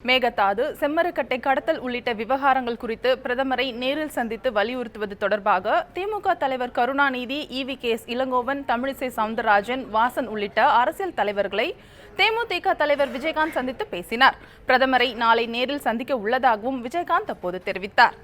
மேகதாது, செம்மரக்கட்டை கடத்தல் உள்ளிட்ட விவகாரங்கள் குறித்து பிரதமரை நேரில் சந்தித்து வலியுறுத்துவது தொடர்பாக திமுக தலைவர் கருணாநிதி, EV.K.S. இளங்கோவன், தமிழிசை சவுந்தரராஜன், வாசன் உள்ளிட்ட அரசியல் தலைவர்களை தேமுதிக தலைவர் விஜயகாந்த் சந்தித்து பேசினார். பிரதமரை நாளை நேரில் சந்திக்க உள்ளதாகவும் விஜயகாந்த் அப்போது தெரிவித்தார்.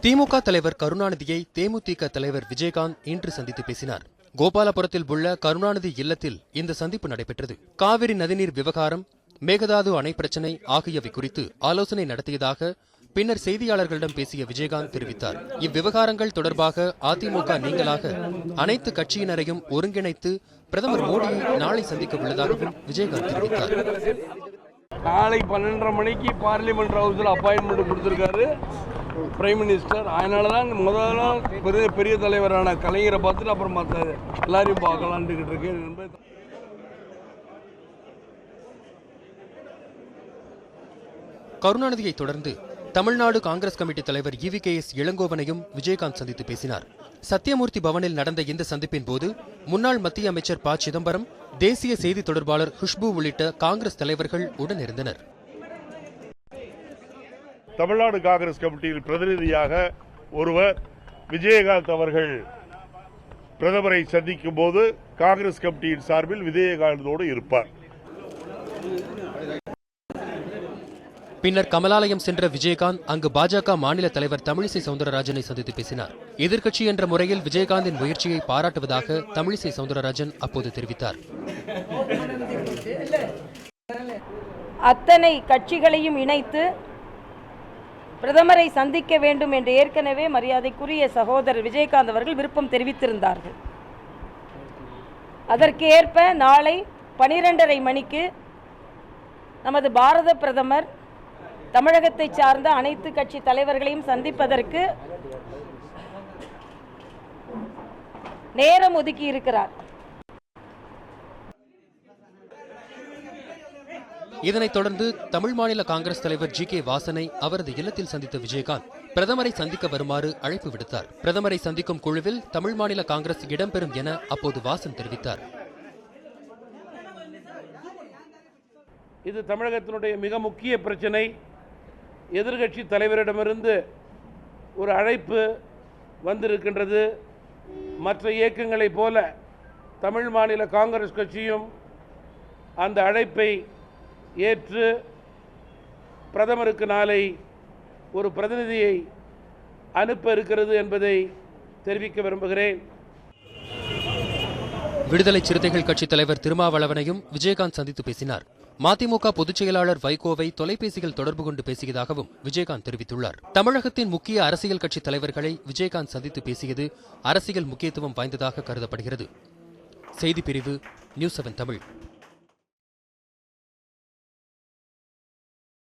திமுக தலைவர் கருணாநிதியை தேமுதிக தலைவர் விஜயகாந்த் இன்று சந்தித்து பேசினார். கோபாலபுரத்தில் உள்ள கருணாநிதி இல்லத்தில் இந்த சந்திப்பு நடைபெற்றது. காவிரி நதிநீர் விவகாரம், மேகதாது அணை பிரச்சினை ஆகியவை குறித்து ஆலோசனை நடத்தியதாக பின்னர் செய்தியாளர்களிடம் பேசிய விஜயகாந்த் தெரிவித்தார். இவ்விவகாரங்கள் தொடர்பாக அதிமுக நீங்களாக அனைத்து கட்சியினரையும் ஒருங்கிணைத்து பிரதமர் மோடியை நாளை சந்திக்க உள்ளதாகவும் விஜயகாந்த் தெரிவித்தார். நாளை 12:30 மணிக்கு பார்லிமெண்ட் ஹவுஸில் அப்பாயின்மெண்ட் கொடுத்துருக்காரு பிரைம் மினிஸ்டர். அதனால தான் முதல்ல பெரிய தலைவரான கலைஞரை பார்த்துட்டு அப்புறம் மற்ற எல்லாரையும் பார்க்கலான்ட்டு இருக்கேன். கருணாநிதியை தொடர்ந்து தமிழ்நாடு காங்கிரஸ் கமிட்டி தலைவர் EV.K.S. இளங்கோவனையும் விஜயகாந்த் சந்தித்து பேசினார். சத்தியமூர்த்தி பவனில் நடந்த இந்த சந்திப்பின் போது முன்னாள் மத்திய அமைச்சர் ப. சிதம்பரம், தேசிய செய்தி தொடர்பாளர் குஷ்பு உள்ளிட்ட காங்கிரஸ் தலைவர்கள் உடனிருந்தனர். தமிழ்நாடு காங்கிரஸ் கமிட்டியில் பிரதிநிதியாக ஒருவர் விஜயகாந்த் அவர்கள் பிரதமரை சந்திக்கும் போது காங்கிரஸ் கமிட்டியின் சார்பில் விஜயகாந்தோடு இருப்பார். பின்னர் கமலாலயம் சென்ற விஜயகாந்த் அங்கு பாஜக மாநில தலைவர் தமிழிசை சவுந்தரராஜனை சந்தித்து பேசினார். எதிர்க்கட்சி என்ற முறையில் விஜயகாந்தின் முயற்சியை பாராட்டுவதாக தமிழிசை சவுந்தரராஜன் அப்போது தெரிவித்தார். அத்தனை கட்சிகளையும் இணைத்து பிரதமரை சந்திக்க வேண்டும் என்று ஏற்கனவே மரியாதைக்குரிய சகோதரர் விஜயகாந்த் அவர்கள் விருப்பம் தெரிவித்திருந்தார்கள். அதற்கு ஏற்ப நாளை 12:30 மணிக்கு நமது பாரத பிரதமர் தமிழகத்தை சார்ந்த அனைத்து கட்சி தலைவர்களையும் சந்திப்பதற்கு நேரம் ஒதுக்கி இருக்கிறார். இதனைத் தொடர்ந்து தமிழ் மாநில காங்கிரஸ் தலைவர் G.K. வாசனை அவரது இல்லத்தில் சந்தித்த விஜயகாந்த் பிரதமரை சந்திக்க வருமாறு அழைப்பு விடுத்தார். பிரதமரை சந்திக்கும் குழுவில் தமிழ் மாநில காங்கிரஸ் இடம்பெறும் என அப்போது வாசன் தெரிவித்தார். இது தமிழகத்தினுடைய மிக முக்கிய பிரச்சனை. எதிர்கட்சி தலைவரிடமிருந்து ஒரு அழைப்பு வந்திருக்கின்றது. மற்ற இயக்கங்களைப் போல தமிழ் மாநில காங்கிரஸ் கட்சியும் அந்த அழைப்பை ஏற்று பிரதமருக்கு நாளை ஒரு பிரதிநிதியை அனுப்ப இருக்கிறது என்பதை தெரிவிக்க விரும்புகிறேன். விடுதலை சிறுத்தைகள் கட்சித் தலைவர் திருமாவளவனையும் விஜயகாந்த் சந்தித்து பேசினார். மதிமுக பொதுச் செயலாளர் வைகோவை தொலைபேசியில் தொடர்பு கொண்டு பேசியதாகவும் விஜயகாந்த் தெரிவித்துள்ளார். தமிழகத்தின் முக்கிய அரசியல் கட்சித் தலைவர்களை விஜயகாந்த் சந்தித்து பேசியது அரசியல் முக்கியத்துவம் வாய்ந்ததாக கருதப்படுகிறது. செய்திப்பிரிவு, நியூஸ் 7 தமிழ்.